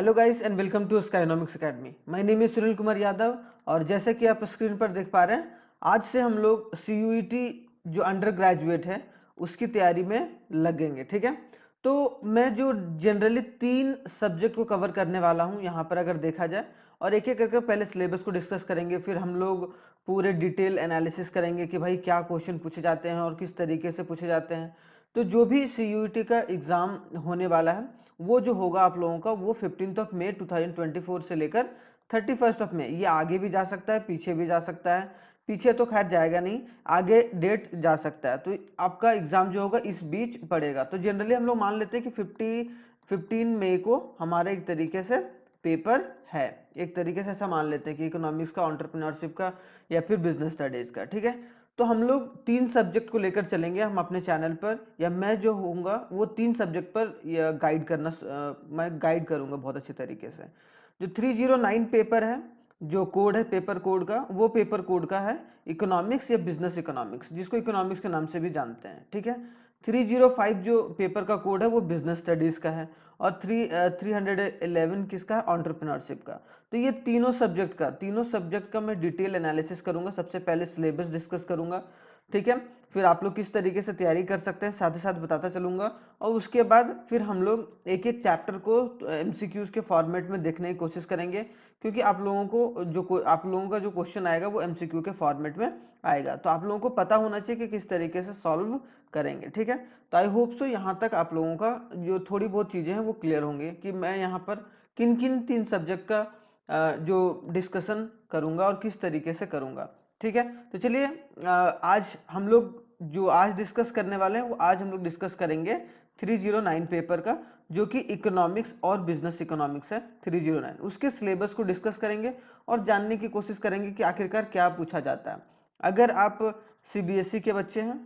Hello guys and welcome to Skynomics Academy. My name is Sunil Kumar Yadav और जैसे कि आप स्क्रीन पर देख पा रहे हैं, आज से हम लोग सीयूईटी जो अंडर ग्रेजुएट है उसकी तैयारी में लगेंगे। ठीक है, तो मैं जो जनरली 3 सब्जेक्ट को कवर करने वाला हूं यहाँ पर अगर देखा जाए, और एक एक करके पहले सिलेबस को डिस्कस करेंगे, फिर हम लोग पूरे डिटेल एनालिसिस करेंगे कि भाई क्या क्वेश्चन पूछे जाते हैं और किस तरीके से पूछे जाते हैं। तो जो भी सीयूईटी का एग्ज़ाम होने वाला है वो जो होगा आप लोगों का, वो 15 मई 2024 से लेकर 31 मई, ये आगे भी जा सकता है पीछे भी जा सकता है। पीछे तो खैर जाएगा नहीं, आगे डेट जा सकता है। तो आपका एग्जाम जो होगा इस बीच पड़ेगा। तो जनरली हम लोग मान लेते हैं कि 15 मई को हमारा एक तरीके से पेपर है। एक तरीके से ऐसा मान लेते हैं कि इकोनॉमिक्स का, एंटरप्रेन्योरशिप का या फिर बिजनेस स्टडीज का। ठीक है, तो हम लोग 3 सब्जेक्ट को लेकर चलेंगे हम अपने चैनल पर, या मैं जो होऊंगा वो 3 सब्जेक्ट पर गाइड करना, मैं गाइड करूंगा बहुत अच्छे तरीके से। जो 309 पेपर है, जो कोड है पेपर कोड का, वो पेपर कोड का है इकोनॉमिक्स या बिजनेस इकोनॉमिक्स, जिसको इकोनॉमिक्स के नाम से भी जानते हैं। ठीक है, 305 जो पेपर का कोड है वो बिजनेस स्टडीज का है, और 311 किसका है, एंटरप्रेन्योरशिप का। तो ये तीनों सब्जेक्ट का मैं डिटेल एनालिसिस करूंगा। सबसे पहले सिलेबस डिस्कस करूंगा, ठीक है, फिर आप लोग किस तरीके से तैयारी कर सकते हैं साथ ही साथ बताता चलूंगा, और उसके बाद फिर हम लोग एक एक चैप्टर को एमसीक्यूज के फॉर्मेट में देखने की कोशिश करेंगे, क्योंकि आप लोगों का जो क्वेश्चन आएगा वो एमसीक्यू के फॉर्मेट में आएगा। तो आप लोगों को पता होना चाहिए कि किस तरीके से सॉल्व करेंगे। ठीक है, तो आई होप सो यहाँ तक आप लोगों का जो थोड़ी बहुत चीज़ें हैं वो क्लियर होंगी कि मैं यहाँ पर किन किन 3 सब्जेक्ट का जो डिस्कशन करूंगा और किस तरीके से करूंगा। ठीक है, तो चलिए आज हम लोग जो आज डिस्कस करने वाले हैं वो आज हम लोग डिस्कस करेंगे 309 पेपर का, जो कि इकोनॉमिक्स और बिजनेस इकोनॉमिक्स है। 309 उसके सिलेबस को डिस्कस करेंगे और जानने की कोशिश करेंगे कि आखिरकार क्या पूछा जाता है। अगर आप सीबीएसई के बच्चे हैं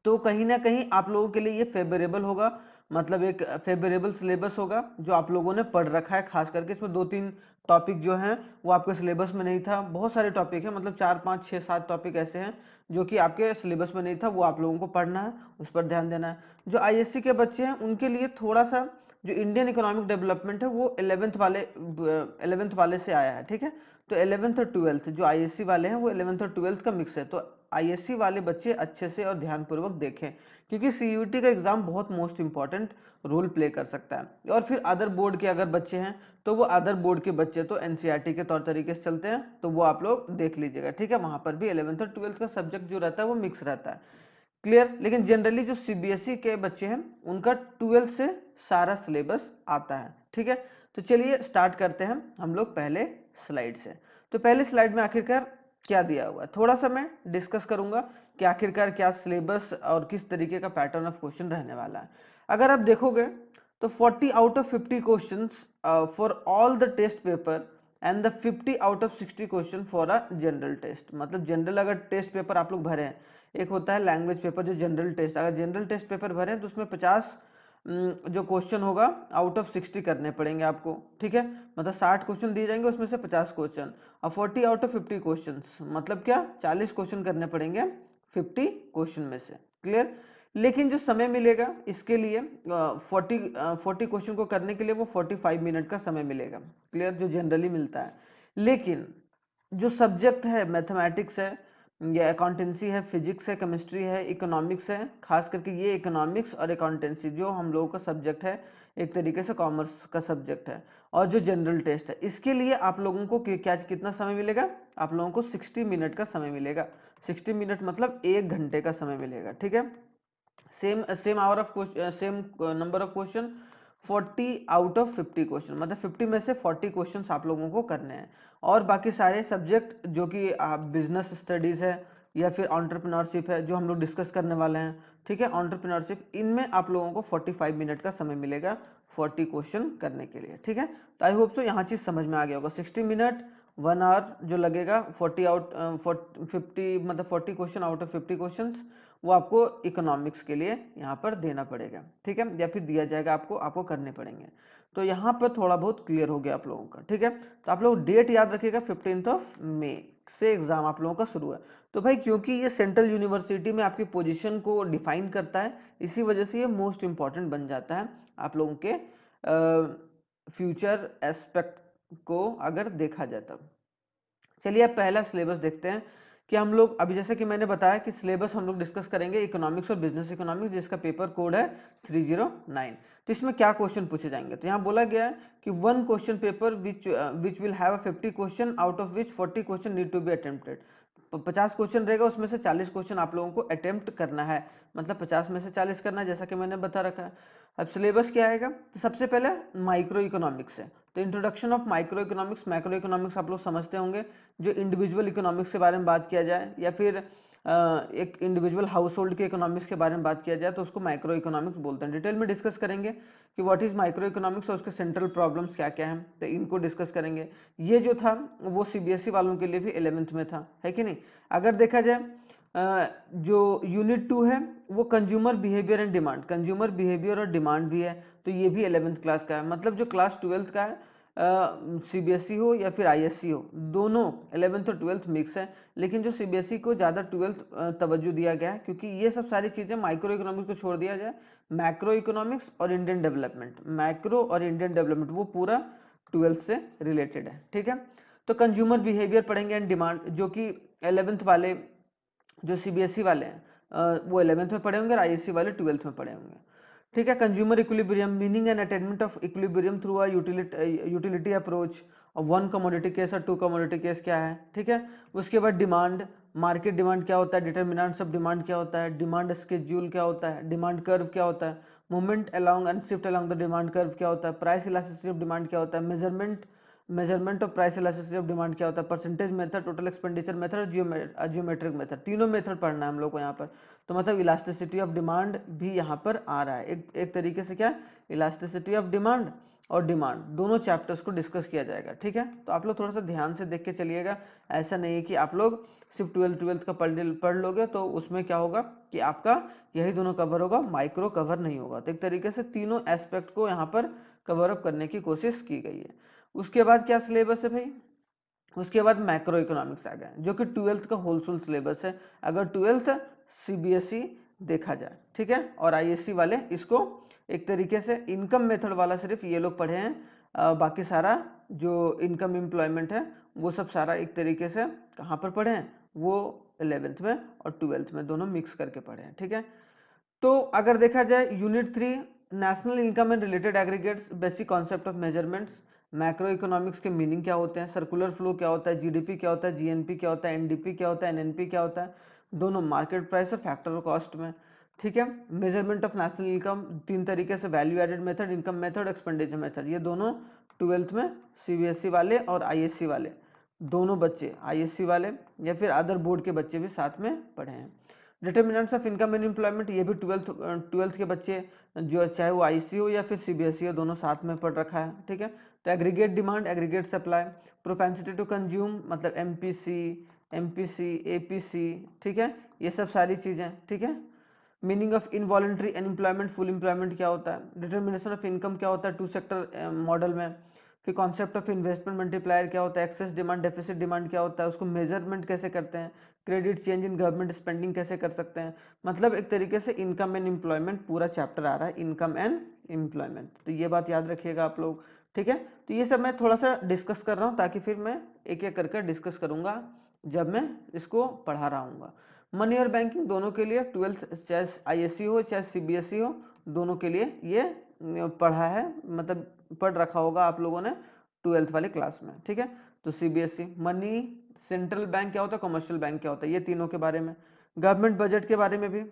तो कहीं ना कहीं आप लोगों के लिए ये फेवरेबल होगा, मतलब एक फेवरेबल सिलेबस होगा जो आप लोगों ने पढ़ रखा है। खास करके इसमें 2-3 टॉपिक जो हैं वो आपके सिलेबस में नहीं था। बहुत सारे टॉपिक हैं, मतलब 4-5-6-7 टॉपिक ऐसे हैं जो कि आपके सिलेबस में नहीं था, वो आप लोगों को पढ़ना है, उस पर ध्यान देना है। जो आईएससी के बच्चे हैं उनके लिए थोड़ा सा जो इंडियन इकोनॉमिक डेवलपमेंट है वो 11th वाले से आया है। ठीक है, तो 11th और 12th जो आईएससी वाले हैं वो 11th और 12th का मिक्स है। तो आईएससी वाले बच्चे अच्छे से और ध्यानपूर्वक देखें, क्योंकि सीयूईटी का एग्जाम बहुत मोस्ट इंपॉर्टेंट रोल प्ले कर सकता है। और फिर अदर बोर्ड के अगर बच्चे हैं तो वो अदर बोर्ड के बच्चे तो एनसीईआरटी के तौर तरीके से चलते हैं, तो वो आप लोग देख लीजिएगा। ठीक है, वहां पर भी 11th और 12th का सब्जेक्ट जो रहता है वो मिक्स रहता है। क्लियर, लेकिन जनरली जो सीबीएसई के बच्चे हैं उनका 12th से सारा सिलेबस आता है। ठीक है, तो चलिए स्टार्ट करते हैं हम लोग पहले स्लाइड से। तो पहले स्लाइड में आखिरकार क्या दिया हुआ है थोड़ा सा मैं डिस्कस करूंगा कि आखिरकार क्या सिलेबस और किस तरीके का पैटर्न ऑफ क्वेश्चन रहने वाला है। अगर आप देखोगे तो 40 out of 50 questions for all the test paper and the 50 out of 60 question for a general test. मतलब जनरल अगर टेस्ट पेपर आप लोग भरे हैं, एक होता है लैंग्वेज पेपर जो जनरल टेस्ट, अगर जनरल टेस्ट पेपर भरे तो उसमें 50 जो क्वेश्चन होगा आउट ऑफ 60 करने पड़ेंगे आपको। ठीक है, मतलब 60 क्वेश्चन दिए जाएंगे, उसमें से 50 क्वेश्चन, और 40 आउट ऑफ 50 क्वेश्चन मतलब क्या, 40 क्वेश्चन करने पड़ेंगे 50 क्वेश्चन में से। क्लियर, लेकिन जो समय मिलेगा इसके लिए 40 क्वेश्चन को करने के लिए वो 45 मिनट का समय मिलेगा। क्लियर, जो जनरली मिलता है। लेकिन जो सब्जेक्ट है मैथमेटिक्स है या अकाउंटेंसी है, फिजिक्स है, केमिस्ट्री है, इकोनॉमिक्स है, खास करके ये इकोनॉमिक्स और अकाउंटेंसी जो हम लोगों का सब्जेक्ट है, एक तरीके से कॉमर्स का सब्जेक्ट है, और जो जनरल टेस्ट है इसके लिए आप लोगों को क्या कितना समय मिलेगा, आप लोगों को 60 मिनट का समय मिलेगा। 60 मिनट मतलब 1 घंटे का समय मिलेगा। ठीक है, same hour of same number of question, 40 out of 50 question, मतलब 50 में से 40 क्वेश्चंस आप लोगों को करने हैं। और बाकी सारे सब्जेक्ट जो कि बिजनेस स्टडीज है या फिर एंटरप्रेन्योरशिप है जो हम लोग डिस्कस करने वाले हैं, ठीक है, एंटरप्रेन्योरशिप, इनमें आप लोगों को 45 मिनट का समय मिलेगा 40 क्वेश्चन करने के लिए। ठीक है, तो आई होप सो यहाँ चीज समझ में आ गया होगा। 60 मिनट 1 आवर जो लगेगा, 50 मतलब 40 क्वेश्चन आउट ऑफ 50 क्वेश्चन वो आपको इकोनॉमिक्स के लिए यहाँ पर देना पड़ेगा। ठीक है, या फिर दिया जाएगा, आपको करने पड़ेंगे। तो यहाँ पर थोड़ा बहुत क्लियर हो गया आप लोगों का। ठीक है, तो आप लोग डेट याद रखिएगा, 15 मई से एग्जाम आप लोगों का शुरू है। तो भाई क्योंकि ये सेंट्रल यूनिवर्सिटी में आपकी पोजीशन को डिफाइन करता है, इसी वजह से ये मोस्ट इंपॉर्टेंट बन जाता है आप लोगों के फ्यूचर एस्पेक्ट को अगर देखा जाए तब। चलिए अब पहला सिलेबस देखते हैं कि हम लोग अभी, जैसे कि मैंने बताया कि सिलेबस हम लोग डिस्कस करेंगे इकोनॉमिक्स और बिजनेस इकोनॉमिक्स, जिसका पेपर कोड है 309। तो इसमें क्या क्वेश्चन पूछे जाएंगे, तो यहाँ बोला गया है कि one question paper which will have 50 question out of which 40 question need to be attempted. 50 question रहेगा, उसमें से 40 क्वेश्चन आप लोगों को अटेम्प्ट करना है, मतलब 50 में से 40 करना है, जैसा कि मैंने बता रखा है। अब सिलेबस क्या आएगा, तो सबसे पहले माइक्रो इकोनॉमिक्स है, तो introduction of micro economics. Macro economics आप लोग समझते होंगे, जो इंडिविजुअल इकोनॉमिक्स के बारे में बात किया जाए, या फिर एक इंडिविजुअल हाउस होल्ड के इकोनॉमिक्स के बारे में बात किया जाए तो उसको माइक्रो इकोनॉमिक्स बोलते हैं। डिटेल में डिस्कस करेंगे कि व्हाट इज माइक्रो इकोनॉमिक्स और उसके सेंट्रल प्रॉब्लम्स क्या क्या हैं, तो इनको डिस्कस करेंगे। ये जो था वो सीबीएसई वालों के लिए भी 11th में था, है कि नहीं। अगर देखा जाए जो यूनिट 2 है वो consumer behaviour and demand, consumer behaviour और डिमांड भी है, तो ये भी 11th क्लास का है। मतलब जो क्लास 12th का है, सीबीएसई हो या फिर आईएससी हो, दोनों 11th और 12th मिक्स है, लेकिन जो सीबीएसई को ज़्यादा 12th तवज्जो दिया गया है, क्योंकि ये सब सारी चीज़ें माइक्रो इकोनॉमिक्स को छोड़ दिया जाए, मैक्रो इकोनॉमिक्स और इंडियन डेवलपमेंट, मैक्रो और इंडियन डेवलपमेंट वो पूरा 12th से रिलेटेड है, ठीक है। तो कंज्यूमर बिहेवियर पढ़ेंगे एंड डिमांड, जो कि 11th वाले जो सीबीएसई वाले हैं वो 11th में पढ़े होंगे और आईएससी वाले 12th में पढ़े होंगे, ठीक है। Consumer equilibrium, meaning and attainment of equilibrium through a utility approach, one commodity case और टू कमोडिटी केस क्या है, ठीक है। उसके बाद डिमांड, मार्केट डिमांड क्या होता है, डिटर्मिनेंट्स ऑफ डिमांड क्या होता है, डिमांड स्केड्यूल क्या होता है, डिमांड कर्व क्या होता है, movement along and shift along the demand curve क्या होता है, प्राइस इलास्टिसिटी ऑफ डिमांड क्या होता है, measurement of price elasticity of demand क्या होता है, percentage method, total expenditure method, geometric method, तीनों मेथड पढ़ना है हम लोग को यहाँ पर। तो मतलब इलास्टिसिटी ऑफ डिमांड भी यहाँ पर आ रहा है, एक तरीके से क्या, इलास्टिसिटी ऑफ डिमांड और डिमांड दोनों चैप्टर्स को डिस्कस किया जाएगा, ठीक है। तो आप लोग थोड़ा सा ध्यान से देख के चलिएगा, ऐसा नहीं है कि आप लोग सिर्फ 12th का पढ़ लोगे तो उसमें क्या होगा कि आपका यही दोनों कवर होगा, माइक्रो कवर नहीं होगा। तो एक तरीके से तीनों एस्पेक्ट को यहाँ पर कवर अप करने की कोशिश की गई है। उसके बाद क्या सिलेबस है भाई, उसके बाद मैक्रो इकोनॉमिक्स आ गया, जो कि 12th का होलसेल सिलेबस है, अगर 12th सीबीएसई देखा जाए, ठीक है। और आईएससी वाले इसको एक तरीके से इनकम मेथड वाला सिर्फ ये लोग पढ़े हैं, बाकी सारा जो इनकम एम्प्लॉयमेंट है वो सब सारा एक तरीके से कहाँ पर पढ़े हैं, वो 11th में और 12th में दोनों मिक्स करके पढ़े हैं, ठीक है। तो अगर देखा जाए unit 3 national income and related aggregates, basic concept of measurements, macro economics के मीनिंग क्या होते हैं, सर्कुलर फ्लो क्या होता है, जीडीपी क्या होता है, जीएनपी क्या होता है, एनडीपी क्या होता है, एनएनपी क्या होता है, दोनों मार्केट प्राइस और फैक्टर ऑफ कॉस्ट में, ठीक है। मेजरमेंट ऑफ नेशनल इनकम 3 तरीके से, value added method, income method, expenditure method, ये दोनों 12th में सीबीएसई वाले और आईएससी वाले दोनों बच्चे, आईएससी वाले या फिर अदर बोर्ड के बच्चे भी साथ में पढ़े हैं। Determinants of income and employment, ये भी 12th के बच्चे, जो चाहे वो आईसी हो या फिर सीबीएसई हो, दोनों साथ में पढ़ रखा है, ठीक है। तो aggregate demand, aggregate supply, propensity to consume मतलब एमपीसी एपीसी, ठीक है, ये सब सारी चीज़ें, ठीक है। Meaning of involuntary unemployment, full employment क्या होता है, डिटर्मिनेशन ऑफ इनकम क्या होता है 2 सेक्टर मॉडल में, फिर कॉन्सेप्ट ऑफ इन्वेस्टमेंट मल्टीप्लायर क्या होता है, एक्सेस डिमांड डेफिसिट डिमांड क्या होता है, उसको मेजरमेंट कैसे करते हैं, credit change in government spending कैसे कर सकते हैं। मतलब एक तरीके से इनकम एंड एम्प्लॉयमेंट पूरा चैप्टर आ रहा है, इनकम एंड एम्प्लॉयमेंट, तो ये बात याद रखिएगा आप लोग, ठीक है। तो ये सब मैं थोड़ा सा डिस्कस कर रहा हूँ ताकि फिर मैं एक एक करके डिस्कस करूँगा जब मैं इसको पढ़ा रहा हूँ। मनी और बैंकिंग दोनों के लिए 12th चाहे आईएससी हो चाहे सीबीएसई हो, दोनों के लिए ये पढ़ा है, मतलब पढ़ रखा होगा आप लोगों ने 12th वाले क्लास में, ठीक है। तो सीबीएसई, मनी, सेंट्रल बैंक क्या होता है, कमर्शियल बैंक क्या होता है, ये तीनों के बारे में। गवर्नमेंट बजट के बारे में भी,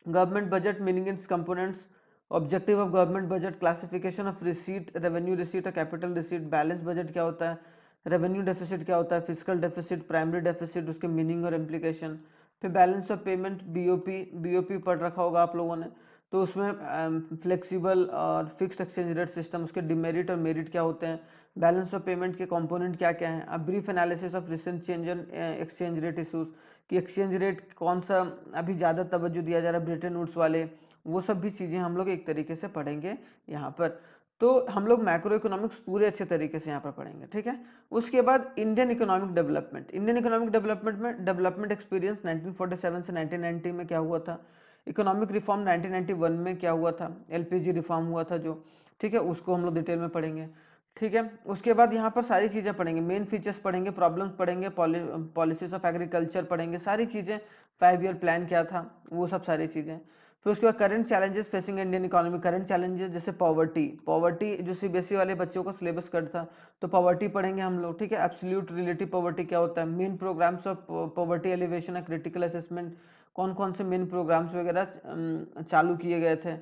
government budget meaning it's components, objective of government budget, classification of receipt, revenue receipt और कैपिटल रिसीट, बैलेंस बजट क्या होता है, रेवेन्यू डेफिसिट क्या होता है, फिजिकल डेफिसिट, प्राइमरी डेफिसिट, उसके मीनिंग और इम्प्लीकेशन। फिर बैलेंस ऑफ पेमेंट, बीओपी पढ़ रखा होगा आप लोगों ने, तो उसमें फ्लेक्सिबल और फिक्स्ड एक्सचेंज रेट सिस्टम, उसके डिमेरिट और मेरिट क्या होते हैं, बैलेंस ऑफ पेमेंट के कंपोनेंट क्या क्या हैं, अब brief analysis of recent change in exchange rate issues, कि एक्सचेंज रेट कौन सा अभी ज़्यादा तवज्जो दिया जा रहा है, ब्रिटेन वुड्स वाले, वो सब भी चीज़ें हम लोग एक तरीके से पढ़ेंगे यहाँ पर। तो हम लोग मैक्रो इकोनॉमिक्स पूरे अच्छे तरीके से यहाँ पर पढ़ेंगे, ठीक है। उसके बाद Indian economic development, Indian economic development में डेवलपमेंट एक्सपीरियंस 1947 से 1990 में क्या हुआ था, इकोनॉमिक रिफॉर्म 1991 में क्या हुआ था, एलपीजी रिफॉर्म हुआ था जो, ठीक है, उसको हम लोग डिटेल में पढ़ेंगे। ठीक है, उसके बाद यहाँ पर सारी चीज़ें पढ़ेंगे, मेन फीचर्स पढ़ेंगे, प्रॉब्लम्स पढ़ेंगे, पॉलिसीज ऑफ एग्रीकल्चर पढ़ेंगे, सारी चीज़ें, 5 ईयर प्लान क्या था, वो सब सारी चीज़ें। फिर उसके बाद current challenges facing Indian economy, current challenges जैसे पॉवर्टी जो सीबीएसई वाले बच्चों का सिलेबस कट था, तो पॉवर्टी पढ़ेंगे हम लोग। ठीक है, एब्सोल्यूट रिलेटिव पॉवर्टी क्या होता है, main programmes of poverty alleviation और क्रिटिकल असेसमेंट, कौन कौन से मेन प्रोग्राम्स वगैरह चालू किए गए थे।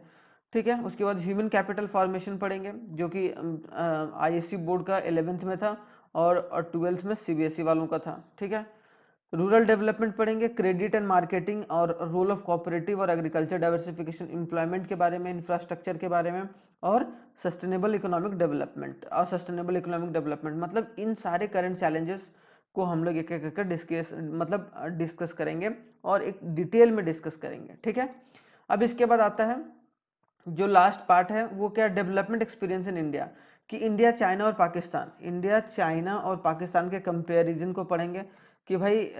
ठीक है, उसके बाद ह्यूमन कैपिटल फॉर्मेशन पढ़ेंगे, जो कि आईएससी बोर्ड का 11th में था और 12th में सीबीएसई वालों का था। ठीक है, रूरल डेवलपमेंट पढ़ेंगे, क्रेडिट एंड मार्केटिंग और रोल ऑफ कोऑपरेटिव और एग्रीकल्चर डाइवर्सिफिकेशन, एम्प्लॉयमेंट के बारे में, इंफ्रास्ट्रक्चर के बारे में, और सस्टेनेबल इकोनॉमिक डेवलपमेंट मतलब इन सारे करंट चैलेंजेस को हम लोग एक एक कर डिस्कस करेंगे और एक डिटेल में डिस्कस करेंगे। ठीक है, अब इसके बाद आता है जो लास्ट पार्ट है, वो क्या, डेवलपमेंट एक्सपीरियंस इन इंडिया, कि इंडिया चाइना और पाकिस्तान के कंपैरिजन को पढ़ेंगे कि भाई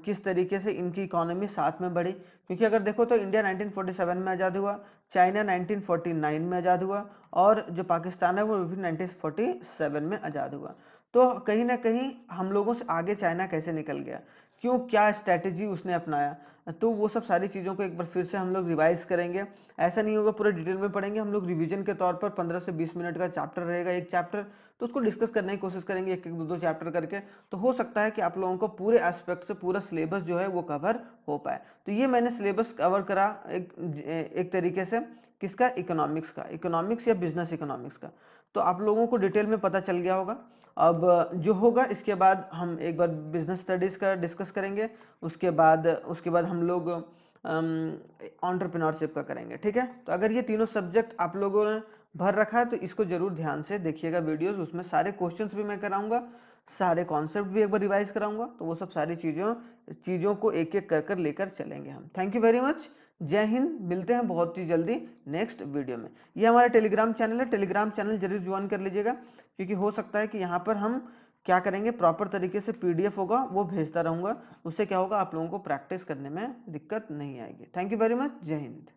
किस तरीके से इनकी इकोनॉमी साथ में बढ़ी। क्योंकि अगर देखो तो इंडिया 1947 में आज़ाद हुआ, चाइना 1949 में आज़ाद हुआ, और जो पाकिस्तान है वो भी 1947 में आज़ाद हुआ। तो कहीं ना कहीं हम लोगों से आगे चाइना कैसे निकल गया, क्यों, क्या स्ट्रैटेजी उसने अपनाया, तो वो सब सारी चीज़ों को एक बार फिर से हम लोग रिवाइज करेंगे। ऐसा नहीं होगा पूरे डिटेल में पढ़ेंगे, हम लोग रिवीजन के तौर पर 15 से 20 मिनट का चैप्टर रहेगा, एक चैप्टर, तो उसको डिस्कस करने की कोशिश करेंगे, एक एक दो चैप्टर करके। तो हो सकता है कि आप लोगों को पूरे एस्पेक्ट से पूरा सिलेबस जो है वो कवर हो पाए। तो ये मैंने सिलेबस कवर करा एक तरीके से, किसका, इकोनॉमिक्स या बिजनेस इकोनॉमिक्स का। तो आप लोगों को डिटेल में पता चल गया होगा। अब जो होगा इसके बाद हम एक बार बिजनेस स्टडीज का डिस्कस करेंगे, उसके बाद हम लोग एंटरप्रेन्योरशिप का करेंगे। ठीक है, तो अगर ये तीनों सब्जेक्ट आप लोगों ने भर रखा है तो इसको जरूर ध्यान से देखिएगा वीडियोस, उसमें सारे क्वेश्चंस भी मैं कराऊंगा, सारे कॉन्सेप्ट भी एक बार रिवाइज कराऊंगा, तो वो सब सारी चीज़ों को एक एक कर कर लेकर चलेंगे हम। थैंक यू वेरी मच, जय हिंद, मिलते हैं बहुत ही जल्दी नेक्स्ट वीडियो में। ये हमारा टेलीग्राम चैनल है, टेलीग्राम चैनल जरूर ज्वाइन कर लीजिएगा, क्योंकि हो सकता है कि यहाँ पर हम क्या करेंगे, प्रॉपर तरीके से पीडीएफ होगा वो भेजता रहूँगा, उससे क्या होगा, आप लोगों को प्रैक्टिस करने में दिक्कत नहीं आएगी। थैंक यू वेरी मच, जय हिंद।